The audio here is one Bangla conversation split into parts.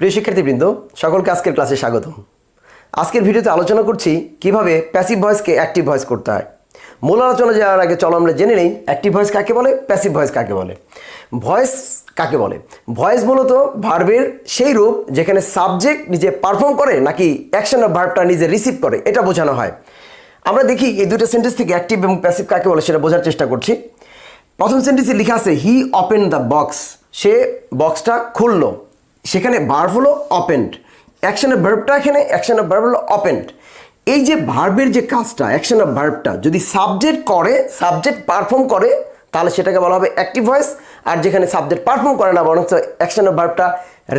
প্রিয় শিক্ষার্থীবৃন্দ, সকলকে আজকের ক্লাসে স্বাগতম। আজকের ভিডিওতে আলোচনা করছি কিভাবে প্যাসিভ ভয়েসকে অ্যাক্টিভ ভয়েস করতে হয়। মূল আলোচনা যাওয়ার আগে চলো আমরা জেনে নেই অ্যাক্টিভ ভয়েস কাকে বলে, প্যাসিভ ভয়েস কাকে বলে। ভয়েস কাকে বলে? ভয়েস মূলত ভার্বের সেই রূপ যেখানে সাবজেক্ট নিজে পারফর্ম করে নাকি অ্যাকশন অফ ভার্বটা নিজে রিসিভ করে, এটা বোঝানো হয়। আমরা দেখি এই দুটো সেন্টেন্স থেকে অ্যাক্টিভ এবং প্যাসিভ কাকে বলে সেটা বোঝার চেষ্টা করছি। প্রথম সেন্টেন্সে লেখা আছে হি ওপেন দ্য বক্স, সে বক্সটা খুললো। সেখানে ভার্ব হলো ওপেন্ড, অ্যাকশনের ভার্বটা এখানে অ্যাকশন অফ ভার্ব হলো ওপেন্ড। এই যে ভার্বের যে কাজটা, অ্যাকশন অফ ভার্বটা যদি সাবজেক্ট করে, সাবজেক্ট পারফর্ম করে, তাহলে সেটাকে বলা হবে অ্যাক্টিভ ভয়েস। আর যেখানে সাবজেক্ট পারফর্ম করে না বরং অ্যাকশন অফ ভার্বটা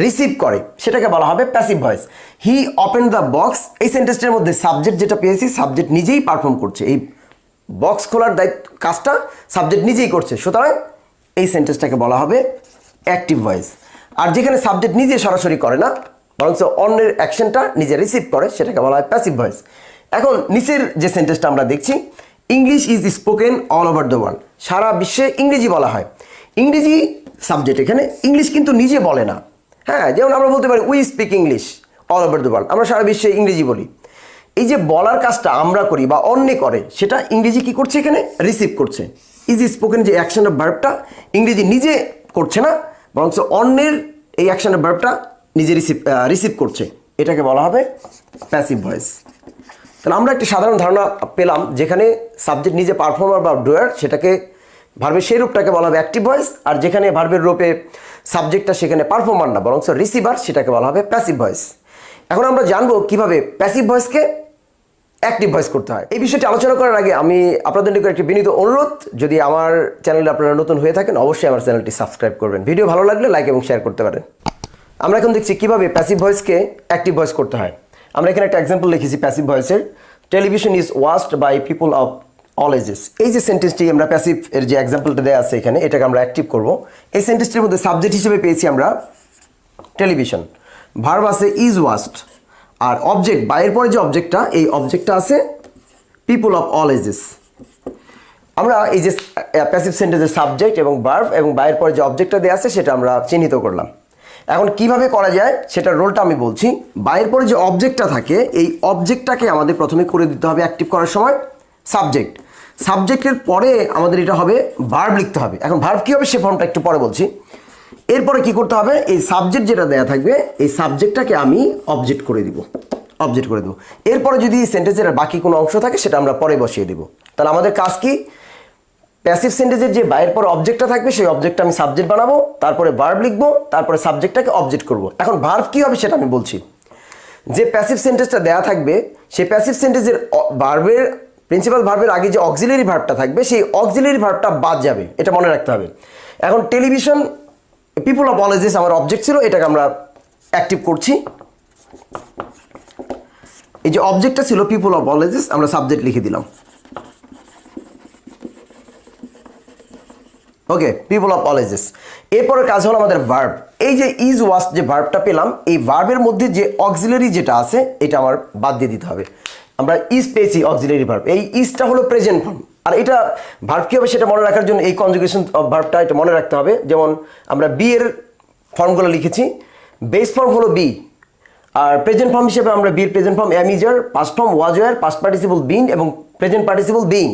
রিসিভ করে, সেটাকে বলা হবে passive voice. He open the box, এই সেন্টেন্সটার মধ্যে সাবজেক্ট যেটা পেয়েছি, সাবজেক্ট নিজেই পারফর্ম করছে, এই বক্স খোলার দায়িত্ব কাজটা সাবজেক্ট নিজেই করছে, সুতরাং এই সেন্টেন্সটাকে বলা হবে অ্যাক্টিভ ভয়েস। আর যেখানে সাবজেক্ট নিজে সরাসরি করে না বরং অন্যের অ্যাকশনটা নিজে রিসিভ করে, সেটাকে বলা হয় প্যাসিভ ভয়েস। এখন নিচের যে সেন্টেন্সটা আমরা দেখছি, English is spoken all over the world, সারা বিশ্বে ইংরেজি বলা হয়। ইংরেজি সাবজেক্ট, এখানে ইংলিশ কিন্তু নিজে বলে না। হ্যাঁ, যেমন আমরা বলতে পারি we speak English all over the world, আমরা সারা বিশ্বে ইংরেজি বলি। এই যে বলার কাজটা আমরা করি বা অন্যে করে, সেটা ইংরেজি কি করছে, এখানে রিসিভ করছে। ইজ স্পোকেন যে অ্যাকশন অফ ভার্বটা ইংরেজি নিজে করছে না বরং অন্যের এই অ্যাকশন অফ ভার্বটা নিজে রিসিভ করছে, এটাকে বলা হবে প্যাসিভ ভয়েস। তাহলে আমরা একটি সাধারণ ধারণা পেলাম, যেখানে সাবজেক্ট নিজে পারফর্মার বা ডুয়ার, সেটাকে ভার্বের সেই রূপটাকে বলা হবে অ্যাক্টিভ ভয়েস। আর যেখানে ভার্বের রূপে সাবজেক্টটা সেখানে পারফর্মার না বরং রিসিভার, সেটাকে বলা হবে প্যাসিভ ভয়েস। এখন আমরা জানবো কিভাবে প্যাসিভ ভয়েসকে অ্যাক্টিভ ভয়েস করতে হয়। এই বিষয়টি আলোচনা করার আগে আমি আপনাদের নিকট একটি বিনীত অনুরোধ, যদি আমার চ্যানেলে আপনারা নতুন হয়ে থাকেন অবশ্যই আমার চ্যানেলটি সাবস্ক্রাইব করবেন, ভিডিও ভালো লাগলে লাইক এবং শেয়ার করতে পারেন। আমরা এখন দেখছি কিভাবে প্যাসিভ ভয়েসকে অ্যাক্টিভ ভয়েস করতে হয়। আমরা এখানে একটা এক্সাম্পল লিখেছি প্যাসিভ ভয়েসের, television is watched by people of all ages. এই যে সেন্টেন্সটি আমরা প্যাসিভ এর যে এক্সাম্পলটা দেওয়া আছে এখানে, এটাকে আমরা অ্যাক্টিভ করব। এই সেন্টেন্সটির মধ্যে সাবজেক্ট হিসেবে পেয়েছি আমরা টেলিভিশন, ভার্ব আছে ইজ ওয়াচড, আর অবজেক্ট বাইরের পরে যে অবজেক্টটা, এই অবজেক্টটা আছে পিপল অফ অল এজেস। আমরা এই যে প্যাসিভ সেন্টেন্সের সাবজেক্ট এবং ভার্ব এবং বাইরের পরে যে অবজেক্টটা দেওয়া আছে সেটা আমরা চিহ্নিত করলাম। এখন কিভাবে করা যায় সেটার রোলটা আমি বলছি। বাইরের পরে যে অবজেক্টটা থাকে, এই অবজেক্টটাকে আমাদের প্রথমে করে দিতে হবে অ্যাক্টিভ করার সময় সাবজেক্ট। সাবজেক্টের পরে আমাদের এটা হবে ভার্ব লিখতে হবে। এখন ভার্ব কী হবে সে ফর্মটা একটু পরে বলছি। এরপরে কি করতে হবে, এই সাবজেক্ট যেটা দেওয়া থাকবে এই সাবজেক্টটাকে আমি অবজেক্ট করে দিব। এরপরে যদি সেন্টেন্সের বাকি কোনো অংশ থাকে সেটা আমরা পরে বসিয়ে দেব। তাহলে আমাদের কাজ কি, প্যাসিভ সেন্টেন্সের যে বাইরের পর অবজেক্টটা থাকবে সেই অবজেক্টটা আমি সাবজেক্ট বানাবো, তারপরে ভার্ব লিখবো, তারপরে সাবজেক্টটাকে অবজেক্ট করব। এখন ভার্ব কী হবে সেটা আমি বলছি। যে প্যাসিভ সেন্টেন্সটা দেওয়া থাকবে সেই প্যাসিভ সেন্টেন্সের ভার্বের প্রিন্সিপাল ভার্বের আগে যে অক্সিলারি ভার্বটা থাকবে সেই অক্সিলারি ভার্বটা বাদ যাবে, এটা মনে রাখতে হবে। এখন television people of all edges আমার অবজেক্ট ছিল, এটাকে আমরা অ্যাক্টিভ করছি। এই যে অবজেক্টটা ছিল পিপল অফ অল এজেস, আমরা সাবজেক্ট লিখে দিলাম। ওকে, পিপল অফ অল এজেস। এরপরের কাজ হলো আমাদের ভার্ব। এই যে ইজ ওয়াচ যে ভার্বটা পেলাম, এই ভার্বের মধ্যে যে অক্সিলারি যেটা আছে এটা আমার বাদ দিয়ে দিতে হবে। আমরা ইজ পেয়েছি অক্সিলারি ভার্ব, এই ইজটা হলো প্রেজেন্ট ফর্ম। আর এটা ভার্ব কী হবে সেটা মনে রাখার জন্য এই কনজুগেশন অফ ভার্বটা এটা মনে রাখতে হবে। যেমন আমরা বি এর ফর্মগুলো লিখেছি, বেস ফর্ম হলো বি, আর প্রেজেন্ট ফর্ম হিসেবে আমরা বির present form am is are, past form was were, past participle been এবং প্রেজেন্ট পার্টিসিপল বিইং।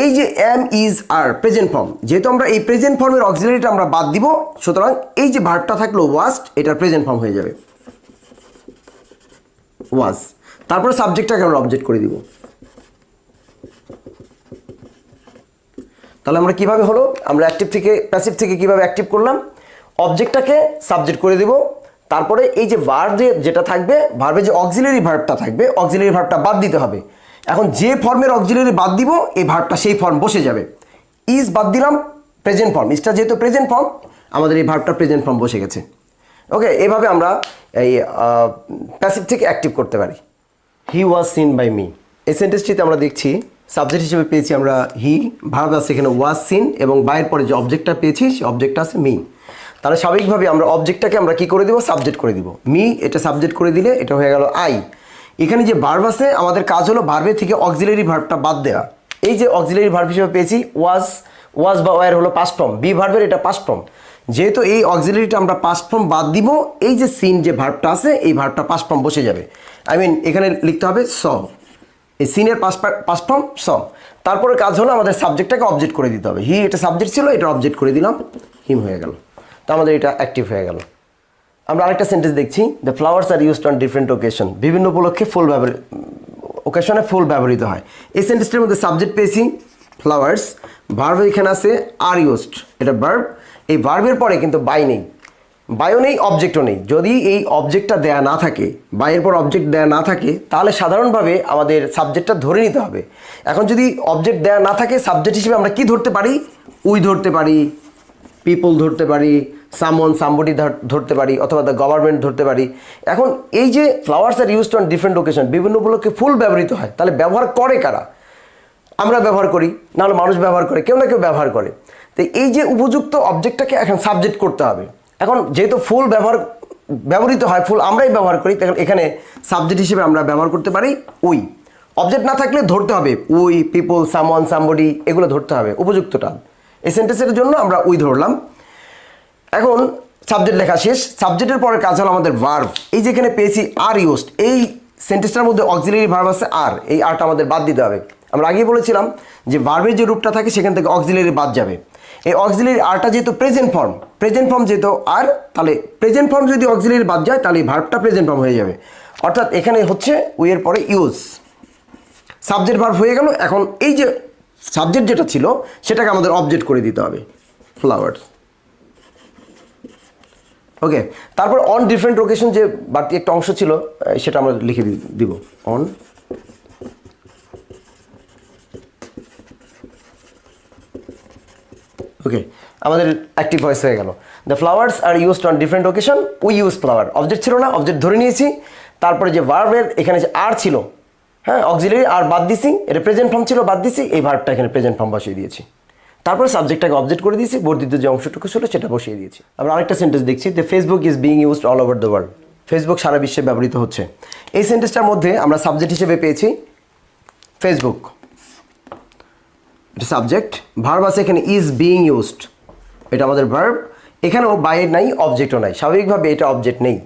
এই যে am is are present form, যেহেতু আমরা এই প্রেজেন্ট ফর্মের অক্সিলারিটা আমরা বাদ দিব, সুতরাং এই যে ভার্বটা থাকলো ওয়াজড, এটার প্রেজেন্ট ফর্ম হয়ে যাবে ওয়াজ। তারপরে সাবজেক্টটাকে আমরা অবজেক্ট করে দিব। তাহলে আমরা কিভাবে হলো, আমরা অ্যাক্টিভ থেকে প্যাসিভ থেকে কিভাবে অ্যাক্টিভ করলাম, অবজেক্টটাকে সাবজেক্ট করে দিব, তারপরে এই যে ভার্ব যেটা থাকবে, ভার্বে যে অক্সিলারি ভার্বটা থাকবে অক্সিলারি ভার্বটা বাদ দিতে হবে। এখন যে ফর্মের অক্সিলারি বাদ দিব এই ভার্বটা সেই ফর্ম বসে যাবে। ইজ বাদ দিলাম, প্রেজেন্ট ফর্ম, ইজটা যেহেতু প্রেজেন্ট ফর্ম আমাদের এই ভার্বটা প্রেজেন্ট ফর্ম বসে গেছে। ওকে, এভাবে আমরা এই প্যাসিভ থেকে অ্যাক্টিভ করতে পারি। হি ওয়াজ সিন বাই মি, এই সেন্টেন্সটিতে আমরা দেখছি সাবজেক্ট হিসেবে পেয়েছি আমরা হি, ভার্ব আছে এখানে ওয়াজ সিন, এবং বাইরের পরে যে অবজেক্টটা পেয়েছি সেই অবজেক্টটা আছে মি। তাহলে স্বাভাবিকভাবে আমরা অবজেক্টটাকে আমরা কি করে দিব, সাবজেক্ট করে দিব। মি এটা সাবজেক্ট করে দিলে এটা হয়ে গেল আই। এখানে যে ভার্ব আছে আমাদের কাজ হলো ভার্বের থেকে অক্সিলারি ভার্বটা বাদ দেওয়া। এই যে অক্সিলারি ভার্ব হিসেবে পেয়েছি ওয়াজ বা ওয়ার হলো পাস্ট ফর্ম, বি ভার্বের এটা পাস্ট ফর্ম, যেহেতু এই অক্সিলারিটা আমরা পাস্ট ফর্ম বাদ দিব, এই যে সিন যে ভার্বটা আছে এই ভার্বটা পাস্ট ফর্ম বসে যাবে। এখানে লিখতে হবে স, এই সিনের পাস্ট ফর্ম স। তারপরে কাজ হলো আমাদের সাবজেক্টটাকে অবজেক্ট করে দিতে হবে। হি এটা সাবজেক্ট ছিল, এটা অবজেক্ট করে দিলাম, হিম হয়ে গেল। তো আমাদের এটা অ্যাক্টিভ হয়ে গেল। আমরা আরেকটা সেন্টেন্স দেখছি, the flowers are used on different occasion. বিভিন্ন উপলক্ষে ওকেশনে ফুল ব্যবহৃত হয়। এই সেন্টেন্সটার মধ্যে সাবজেক্ট পেয়েছি ফ্লাওয়ার্স, ভার্ব এখানে আছে আর ইউজড, এটা ভার্ব। এই ভার্বের পরে কিন্তু বাই নেই, বায়ও নেই, অবজেক্টও নেই। যদি এই অবজেক্টটা দেয়া না থাকে, বাইয়ের পর অবজেক্ট দেয়া না থাকে, তাহলে সাধারণভাবে আমাদের সাবজেক্টটা ধরে নিতে হবে। এখন যদি অবজেক্ট দেয়া না থাকে, সাবজেক্ট হিসেবে আমরা কি ধরতে পারি? উই ধরতে পারি, পিপল ধরতে পারি, সামওয়ান সামবডি ধরতে পারি, অথবা দ্য গভর্নমেন্ট ধরতে পারি। এখন এই যে flowers are used on different occasion, বিভিন্ন উপলক্ষে ফুল ব্যবহৃত হয়, তাহলে ব্যবহার করে কারা? আমরা ব্যবহার করি, নাহলে মানুষ ব্যবহার করে, কেউ না কেউ ব্যবহার করে। তো এই যে উপযুক্ত অবজেক্টটাকে এখন সাবজেক্ট করতে হবে। এখন যেহেতু ফুল ব্যবহৃত হয়, ফুল আমরাই ব্যবহার করি, তখন এখানে সাবজেক্ট হিসেবে আমরা ব্যবহার করতে পারি উই। অবজেক্ট না থাকলে ধরতে হবে উই, পিপল, সামওয়ান, সামবডি, এগুলো ধরতে হবে উপযুক্তটা। এই সেন্টেন্সের জন্য আমরা উই ধরলাম। এখন সাবজেক্ট লেখা শেষ। সাবজেক্টের পরে কাজ হলো আমাদের ভার্ব। এই যেখানে পেয়েছি আর ইউজড, এই সেন্টেন্সটার মধ্যে অক্সিলারি ভার্ব আছে আর, এই আরটা আমাদের বাদ দিতে হবে। আমরা আগেই বলেছিলাম যে ভার্বের যে রূপটা থাকে সেখান থেকে অক্সিলারি বাদ যাবে। এই অক্সিলারি আরটা যেহেতু প্রেজেন্ট ফর্ম যেহেতু আর, তাহলে প্রেজেন্ট ফর্ম যদি অক্সিলারি বাদ যায় তাহলে এই ভার্বটা প্রেজেন্ট ফর্ম হয়ে যাবে। অর্থাৎ এখানে হচ্ছে উই এর পরে ইউজ, সাবজেক্ট ভার্ব হয়ে গেল। এখন এই যে সাবজেক্ট যেটা ছিল সেটাকে আমাদের অবজেক্ট করে দিতে হবে, ফ্লাওয়ার্স। ওকে, তারপর অন ডিফারেন্ট ওকেশন যে বাড়তি একটা অংশ ছিল সেটা আমরা লিখে দিব, অন ওকে, আমাদের অ্যাক্টিভ ভয়েস হয়ে গেল। The flowers are used on different occasion, we use flower. Object ছিল না, অবজেক্ট ধরে নিয়েছি। তারপরে যে ভার্বের এখানে যে আর ছিল, হ্যাঁ, অক্সিলারি আর বাদ দিছি, এটা প্রেজেন্ট ফর্ম ছিল, বাদ দিছি, এই ভার্বটা এখানে প্রেজেন্ট ফর্ম বসিয়ে দিয়েছি। তারপরে সাবজেক্টটাকে অবজেক্ট করে দিয়েছি, বর্ধিত যে অংশটুকু ছিল সেটা বসিয়ে দিয়েছি। আমরা আরেকটা সেন্টেন্স দেখছি, the Facebook is being used all over the world. Facebook সারা বিশ্বে ব্যবহৃত হচ্ছে। এই সেন্টেন্সটার মধ্যে আমরা সাবজেক্ট হিসেবে পেয়েছি ফেসবুক, এটা সাবজেক্ট। ভার্ব আছে এখানে ইজ বিং ইউজড, এটা আমাদের ভার্ব। এখানেও বাইয়ের নাই, অবজেক্টও নাই, স্বাভাবিকভাবে এটা অবজেক্ট নেই।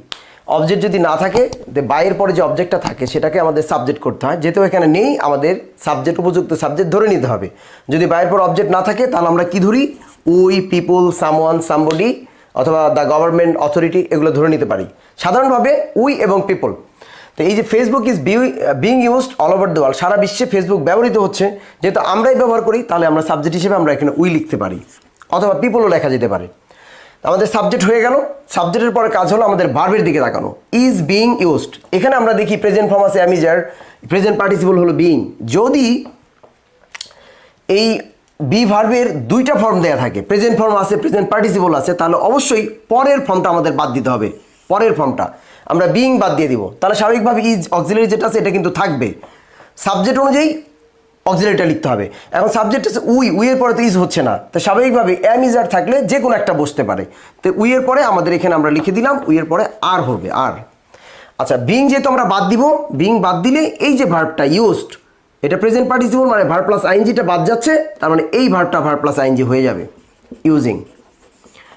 অবজেক্ট যদি না থাকে, বাইয়ের পরে যে অবজেক্টটা থাকে সেটাকে আমাদের সাবজেক্ট করতে হয়। যেহেতু এখানে নেই, আমাদের সাবজেক্ট উপযুক্ত সাবজেক্ট ধরে নিতে হবে। যদি বাইয়ের পর অবজেক্ট না থাকে তাহলে আমরা কি ধরি? উই, পিপল, সামওয়ান, সামবডি, অথবা দ্য গভর্নমেন্ট, অথরিটি, এগুলো ধরে নিতে পারি সাধারণভাবে উই এবং পিপল। তো এই যে Facebook is being used all over the world, সারা বিশ্বে ফেসবুক ব্যবহৃত হচ্ছে, যেহেতু আমরাই ব্যবহার করি, তাহলে আমরা সাবজেক্ট হিসেবে আমরা এখানে উই লিখতে পারি, অথবা পিপলও লেখা যেতে পারে। আমাদের সাবজেক্ট হয়ে গেল। সাবজেক্টের পরে কাজ হলো আমাদের ভার্বের দিকে তাকানো, ইজ বিং ইউজড। এখানে আমরা দেখি প্রেজেন্ট ফর্ম আছে অ্যামিজার, প্রেজেন্ট পার্টিসিপল হলো বিং। যদি এই বি ভার্বের দুইটা ফর্ম দেওয়া থাকে, প্রেজেন্ট ফর্ম আছে, প্রেজেন্ট পার্টিসিপল আছে, তাহলে অবশ্যই পরের ফর্মটা আমাদের বাদ দিতে হবে। পরের ফর্মটা আমরা বিং বাদ দিয়ে দিব, তাহলে স্বাভাবিকভাবে ইজ অক্সিলারি যেটা আছে এটা কিন্তু থাকবে। সাবজেক্ট অনুযায়ী অক্সিলারিটা লিখতে হবে। এখন সাবজেক্ট আছে উই এর পরে তো ইজ হচ্ছে না, তো স্বাভাবিকভাবে অ্যাম ইজ আর থাকলে যে কোনো একটা বসতে পারে। তো উই এর পরে আমাদের এখানে আমরা লিখে দিলাম উই এর পরে আর হবে, আর। আচ্ছা, বিং যেহেতু আমরা বাদ দিব, বিং বাদ দিলে এই যে ভার্বটা ইউজড, এটা প্রেজেন্ট পার্টিসিপল, মানে ভার্ব প্লাস আইএনজিটা বাদ যাচ্ছে, তার মানে এই ভার্বটা ভার্ব প্লাস আইএনজি হয়ে যাবে, ইউজিং।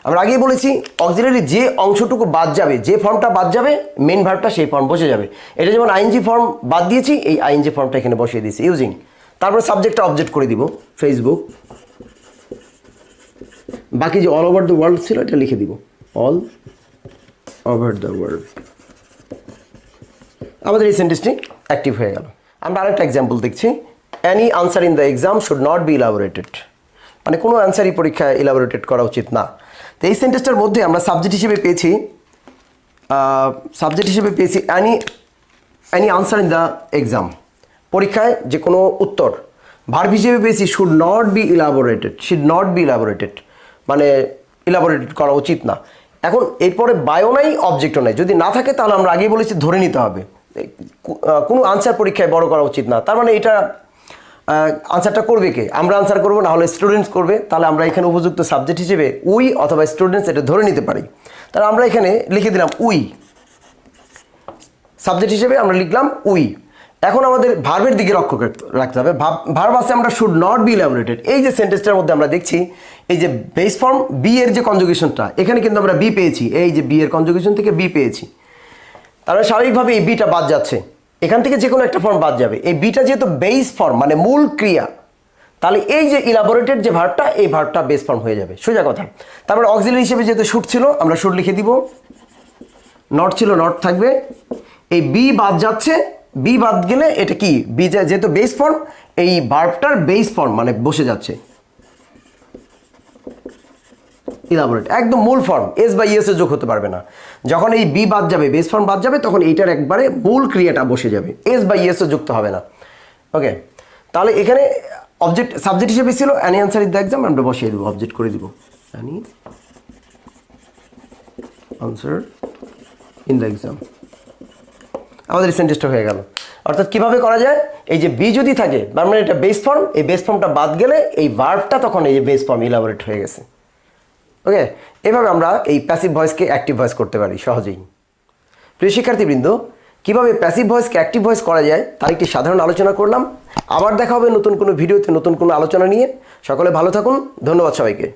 আমরা আগেই বলেছি অক্সিলারি যে অংশটুকু বাদ যাবে, যে ফর্মটা বাদ যাবে, মেন ভার্বটা সেই ফর্ম বসে যাবে। এটা যেমন আইএনজি ফর্ম বাদ দিয়েছি, এই আইএনজি ফর্মটা এখানে বসিয়ে দিয়েছি, ইউজিং। তারপরে সাবজেক্টটা অবজেক্ট করে দিব, ফেসবুক। বাকি যে অল ওভার দ্য ওয়ার্ল্ড ছিল এটা লিখে দিব, অল ওভার দ্য ওয়ার্ল্ড। আমাদের এই সেন্টেন্সটি অ্যাক্টিভ হয়ে গেল। আমরা আরেকটা এক্সাম্পল দেখছি, any answer in the exam should not be elaborated, মানে কোনো অ্যান্সারই পরীক্ষায় ইলাবোরেটেড করা উচিত না। তো এই সেন্টেন্সটার মধ্যে আমরা সাবজেক্ট হিসেবে পেয়েছি any answer in the exam, পরীক্ষায় যে কোনো উত্তর। ভার্ব হিসেবে পেয়েছি শুড নট বি ইলাবোরেটেড, মানে ইলাবোরেটেড করা উচিত না। এখন এরপরে বায়ো নাই, অবজেক্টও নাই, যদি না থাকে তাহলে আমরা আগেই বলেছি ধরে নিতে হবে কোনো আনসার পরীক্ষায় বড় করা উচিত না। তার মানে এটা আনসারটা করবে কে? আমরা আনসার করবো, না হলে স্টুডেন্টস করবে। তাহলে আমরা এখানে উপযুক্ত সাবজেক্ট হিসেবে উই অথবা স্টুডেন্টস এটা ধরে নিতে পারি। তাহলে আমরা এখানে লিখে দিলাম উই, সাবজেক্ট হিসেবে আমরা লিখলাম উই। এখন আমাদের ভার্বের দিকে লক্ষ্য রাখতে হবে। ভার্ব আছে আমরা শুড নট বি ইলাবোরেটেড। এই যে সেন্টেন্সটার মধ্যে আমরা দেখছি এই যে বেস ফর্ম বি এর যে কনজুগেশনটা, এখানে কিন্তু আমরা বি পেয়েছি, এই যে বি এর কনজুগেশন থেকে বি পেয়েছি, তাহলে স্বাভাবিকভাবে এই বিটা বাদ যাচ্ছে, এখান থেকে যে কোনো একটা ফর্ম বাদ যাবে। এই বিটা যেহেতু বেস ফর্ম মানে মূল ক্রিয়া, তাহলে এই যে ইলাবোরেটেড যে ভার্বটা, এই ভার্বটা বেস ফর্ম হয়ে যাবে, সোজা কথা। তারপরে অক্সিলারি হিসেবে যেহেতু শুড ছিল আমরা শুড লিখে দিব, নট ছিল নট থাকবে, এই বি বাদ যাচ্ছে, বি বাদ গেলে এটা কি, বি যেহেতু বেস ফর্ম, এই ভার্বটার বেস ফর্ম মানে বসে যাচ্ছে ইলাবোরেট, একদম মূল ফর্ম, এস বা ইএস এ যোগ হতে পারবে না। যখন এই বি বাদ যাবে, বেস ফর্ম বাদ যাবে, তখন এইটার একবারে মূল ক্রিয়াটা বসে যাবে, এস বা ইএস এ যুক্ত হবে না। ওকে, তাহলে এখানে অবজেক্ট সাবজেক্ট হিসেবে ছিল any answer in the exam, আমরা বসিয়ে দেবো, অবজেক্ট করে দিব any answer in the exam. আমাদের সেন্টেন্সটা হয়ে গেল। অর্থাৎ কিভাবে করা যায়, এই যে বি যদি থাকে তার মানে এটা বেস ফর্ম, এই বেস ফর্মটা বাদ গেলে এই ভার্বটা তখন এই যে বেস ফর্ম ইলাবোরেট হয়ে গেছে। ওকে, এভাবে আমরা এই প্যাসিভ ভয়েসকে অ্যাক্টিভ ভয়েস করতে পারি সহজেই। প্রিয় শিক্ষার্থীবৃন্দ, কীভাবে প্যাসিভ ভয়েসকে অ্যাক্টিভ ভয়েস করা যায় তার একটি সাধারণ আলোচনা করলাম। আবার দেখা হবে নতুন কোনো ভিডিওতে নতুন কোনো আলোচনা নিয়ে। সকলে ভালো থাকুন, ধন্যবাদ সবাইকে।